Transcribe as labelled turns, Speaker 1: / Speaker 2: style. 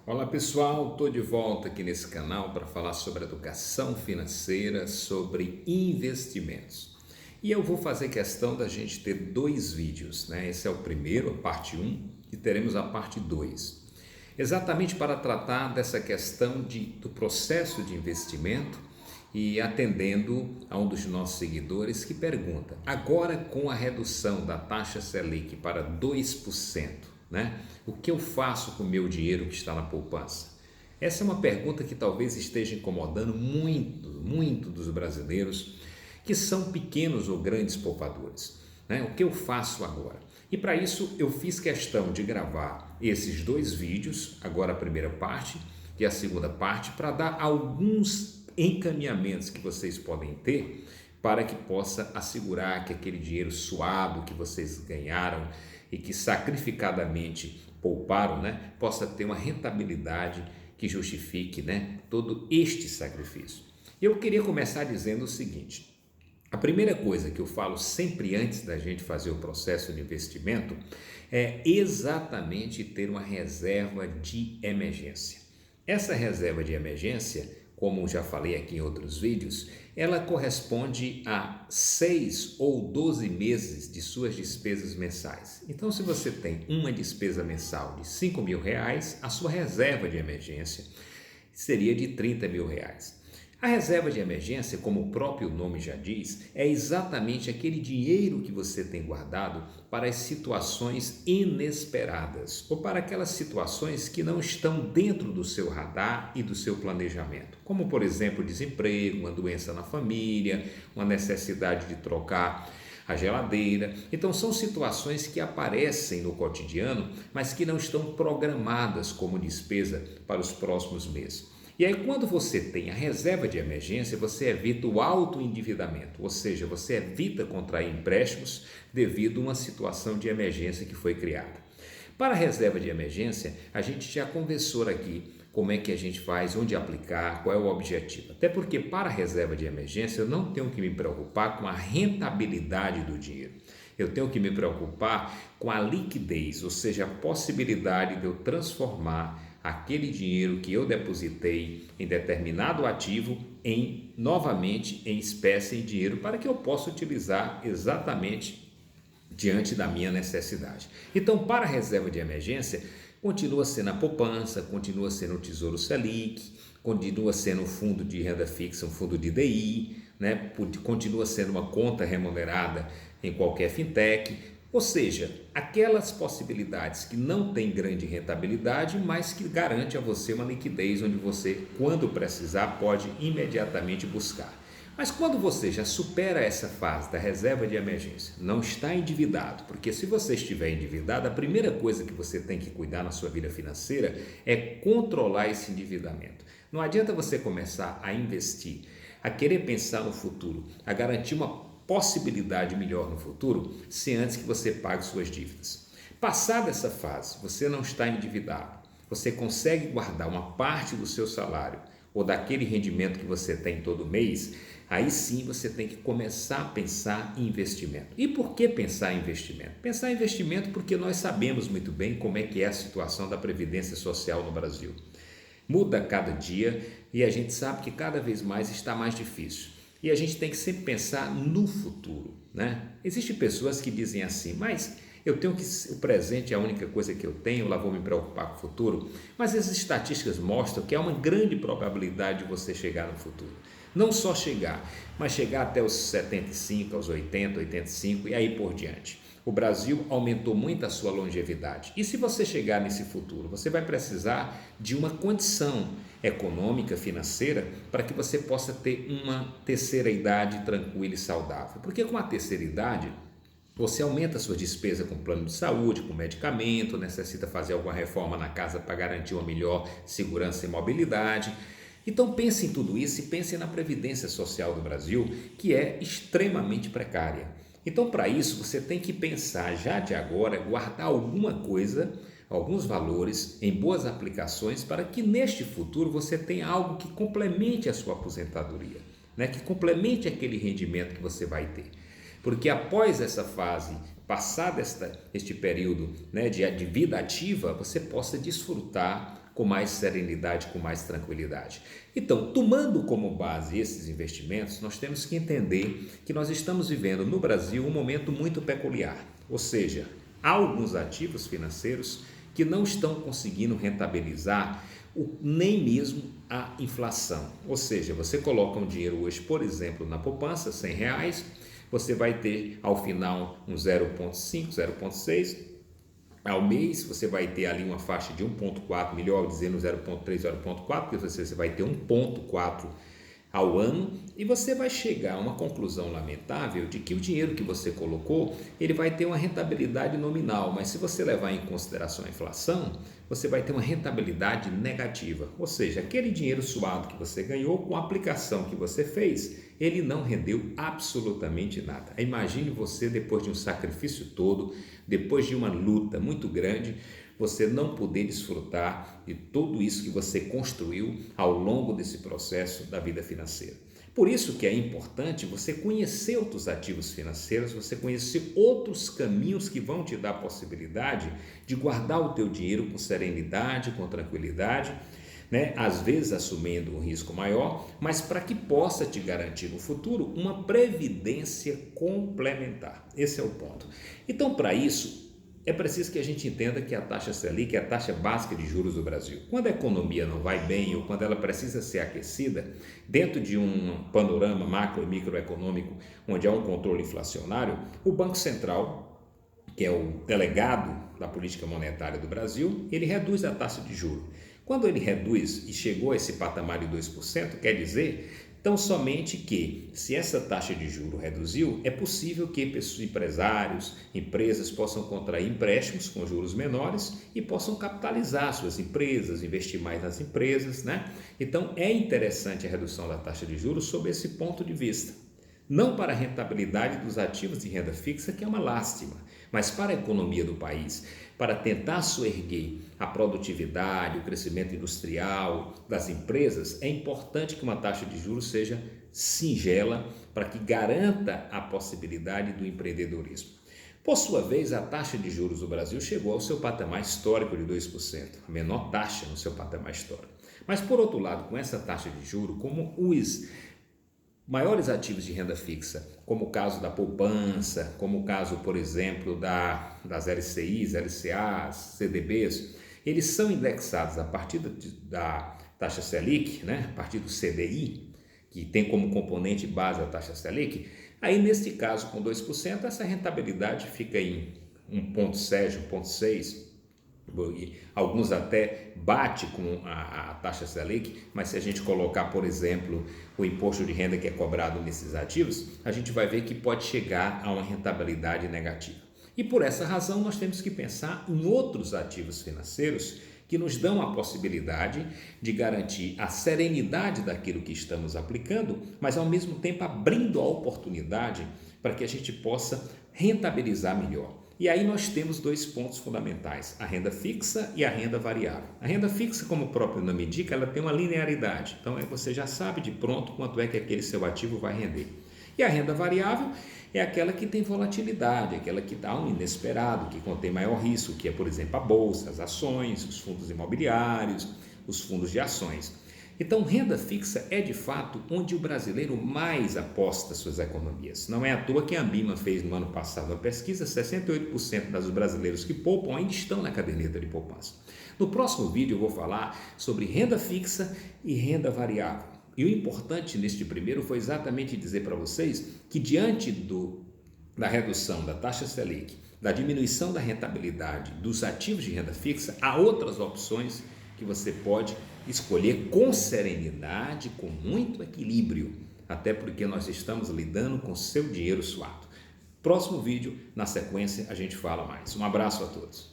Speaker 1: Olá pessoal, estou de volta aqui nesse canal para falar sobre educação financeira, sobre investimentos. E eu vou fazer questão da gente ter dois vídeos, né? Esse é o primeiro, a parte um, e teremos a parte 2. Exatamente para tratar dessa questão do processo de investimento e atendendo a um dos nossos seguidores que pergunta, agora com a redução da taxa Selic para 2%, né? O que eu faço com o meu dinheiro que está na poupança? Essa é uma pergunta que talvez esteja incomodando muito dos brasileiros que são pequenos ou grandes poupadores, né? O que eu faço agora? E para isso eu fiz questão de gravar esses dois vídeos, agora a primeira parte e a segunda parte, para dar alguns encaminhamentos que vocês podem ter para que possa assegurar que aquele dinheiro suado que vocês ganharam e que sacrificadamente pouparam, né, possa ter uma rentabilidade que justifique, né, todo este sacrifício. Eu queria começar dizendo o seguinte: a primeira coisa que eu falo sempre antes da gente fazer o processo de investimento é exatamente ter uma reserva de emergência. Essa reserva de emergência, como já falei aqui em outros vídeos, ela corresponde a 6 ou 12 meses de suas despesas mensais. Então, se você tem uma despesa mensal de R$ 5.000, a sua reserva de emergência seria de R$ 30.000. A reserva de emergência, como o próprio nome já diz, é exatamente aquele dinheiro que você tem guardado para as situações inesperadas ou para aquelas situações que não estão dentro do seu radar e do seu planejamento, como por exemplo desemprego, uma doença na família, uma necessidade de trocar a geladeira. Então são situações que aparecem no cotidiano, mas que não estão programadas como despesa para os próximos meses. E aí, quando você tem a reserva de emergência, você evita o autoendividamento, ou seja, você evita contrair empréstimos devido a uma situação de emergência que foi criada. Para a reserva de emergência, a gente já conversou aqui como é que a gente faz, onde aplicar, qual é o objetivo. Até porque para a reserva de emergência eu não tenho que me preocupar com a rentabilidade do dinheiro. Eu tenho que me preocupar com a liquidez, ou seja, a possibilidade de eu transformar aquele dinheiro que eu depositei em determinado ativo novamente em espécie, em dinheiro, para que eu possa utilizar exatamente diante da minha necessidade. Então, para a reserva de emergência, continua sendo a poupança, continua sendo o Tesouro Selic, continua sendo o fundo de renda fixa, um fundo de DI, né? Continua sendo uma conta remunerada em qualquer fintech. Ou seja, aquelas possibilidades que não têm grande rentabilidade, mas que garante a você uma liquidez onde você, quando precisar, pode imediatamente buscar. Mas quando você já supera essa fase da reserva de emergência, não está endividado, porque se você estiver endividado, a primeira coisa que você tem que cuidar na sua vida financeira é controlar esse endividamento. Não adianta você começar a investir, a querer pensar no futuro, a garantir uma possibilidade melhor no futuro, se antes que você pague suas dívidas. Passada essa fase, você não está endividado, você consegue guardar uma parte do seu salário ou daquele rendimento que você tem todo mês, aí sim você tem que começar a pensar em investimento. E por que pensar em investimento? Pensar em investimento porque nós sabemos muito bem como é que é a situação da Previdência Social no Brasil. Muda a cada dia e a gente sabe que cada vez mais está mais difícil. E a gente tem que sempre pensar no futuro, né? Existem pessoas que dizem assim, mas eu tenho que, o presente é a única coisa que eu tenho, lá vou me preocupar com o futuro. Mas as estatísticas mostram que há uma grande probabilidade de você chegar no futuro. Não só chegar, mas chegar até os 75, aos 80, 85 e aí por diante. O Brasil aumentou muito a sua longevidade. E se você chegar nesse futuro, você vai precisar de uma condição econômica, financeira, para que você possa ter uma terceira idade tranquila e saudável. Porque com a terceira idade, você aumenta a sua despesa com plano de saúde, com medicamento, necessita fazer alguma reforma na casa para garantir uma melhor segurança e mobilidade. Então pense em tudo isso e pense na Previdência Social do Brasil, que é extremamente precária. Então, para isso, você tem que pensar já de agora, guardar alguma coisa, alguns valores em boas aplicações para que neste futuro você tenha algo que complemente a sua aposentadoria, né? Que complemente aquele rendimento que você vai ter. Porque após essa fase passado este período, né, de vida ativa, você possa desfrutar com mais serenidade, com mais tranquilidade. Então, tomando como base esses investimentos, nós temos que entender que nós estamos vivendo no Brasil um momento muito peculiar, ou seja, há alguns ativos financeiros que não estão conseguindo rentabilizar nem mesmo a inflação. Ou seja, você coloca um dinheiro hoje, por exemplo, na poupança, R$100, você vai ter ao final um 0,5, 0,6, ao mês você vai ter ali uma faixa de 1,4, melhor dizendo 0,3, 0,4, porque você vai ter 1,4 ao ano, e você vai chegar a uma conclusão lamentável de que o dinheiro que você colocou, ele vai ter uma rentabilidade nominal, mas se você levar em consideração a inflação, você vai ter uma rentabilidade negativa, ou seja, aquele dinheiro suado que você ganhou com a aplicação que você fez, ele não rendeu absolutamente nada. Imagine você, depois de um sacrifício todo, depois de uma luta muito grande, você não poder desfrutar de tudo isso que você construiu ao longo desse processo da vida financeira. Por isso que é importante você conhecer outros ativos financeiros, você conhecer outros caminhos que vão te dar a possibilidade de guardar o teu dinheiro com serenidade, com tranquilidade, né? Às vezes assumindo um risco maior, mas para que possa te garantir no futuro uma previdência complementar. Esse é o ponto. Então, para isso, é preciso que a gente entenda que a taxa Selic é a taxa básica de juros do Brasil. Quando a economia não vai bem ou quando ela precisa ser aquecida, dentro de um panorama macro e microeconômico onde há um controle inflacionário, o Banco Central, que é o delegado da política monetária do Brasil, ele reduz a taxa de juros. Quando ele reduz e chegou a esse patamar de 2%, quer dizer tão somente que, se essa taxa de juros reduziu, é possível que empresários, empresas possam contrair empréstimos com juros menores e possam capitalizar suas empresas, investir mais nas empresas, né? Então, é interessante a redução da taxa de juros sob esse ponto de vista. Não para a rentabilidade dos ativos de renda fixa, que é uma lástima, mas para a economia do país, para tentar soerguer a produtividade, o crescimento industrial das empresas, é importante que uma taxa de juros seja singela para que garanta a possibilidade do empreendedorismo. Por sua vez, a taxa de juros do Brasil chegou ao seu patamar histórico de 2%, a menor taxa no seu patamar histórico. Mas, por outro lado, com essa taxa de juros, como os maiores ativos de renda fixa, como o caso da poupança, como o caso, por exemplo, das LCIs, LCAs, CDBs, eles são indexados a partir da taxa Selic, né? A partir do CDI, que tem como componente base a taxa Selic. Aí, neste caso, com 2%, essa rentabilidade fica em 1,7, 1,6%. Alguns até bate com a taxa Selic, mas se a gente colocar, por exemplo, o imposto de renda que é cobrado nesses ativos, a gente vai ver que pode chegar a uma rentabilidade negativa. E por essa razão nós temos que pensar em outros ativos financeiros que nos dão a possibilidade de garantir a serenidade daquilo que estamos aplicando, mas ao mesmo tempo abrindo a oportunidade para que a gente possa rentabilizar melhor. E aí nós temos dois pontos fundamentais, a renda fixa e a renda variável. A renda fixa, como o próprio nome indica, ela tem uma linearidade, então você já sabe de pronto quanto é que aquele seu ativo vai render. E a renda variável é aquela que tem volatilidade, aquela que dá um inesperado, que contém maior risco, que é, por exemplo, a bolsa, as ações, os fundos imobiliários, os fundos de ações. Então, renda fixa é de fato onde o brasileiro mais aposta suas economias. Não é à toa que a Ambima fez no ano passado uma pesquisa, 68% dos brasileiros que poupam ainda estão na caderneta de poupança. No próximo vídeo eu vou falar sobre renda fixa e renda variável. E o importante neste primeiro foi exatamente dizer para vocês que diante da redução da taxa Selic, da diminuição da rentabilidade dos ativos de renda fixa, há outras opções que você pode escolher com serenidade, com muito equilíbrio, até porque nós estamos lidando com seu dinheiro suado. Próximo vídeo, na sequência, a gente fala mais. Um abraço a todos.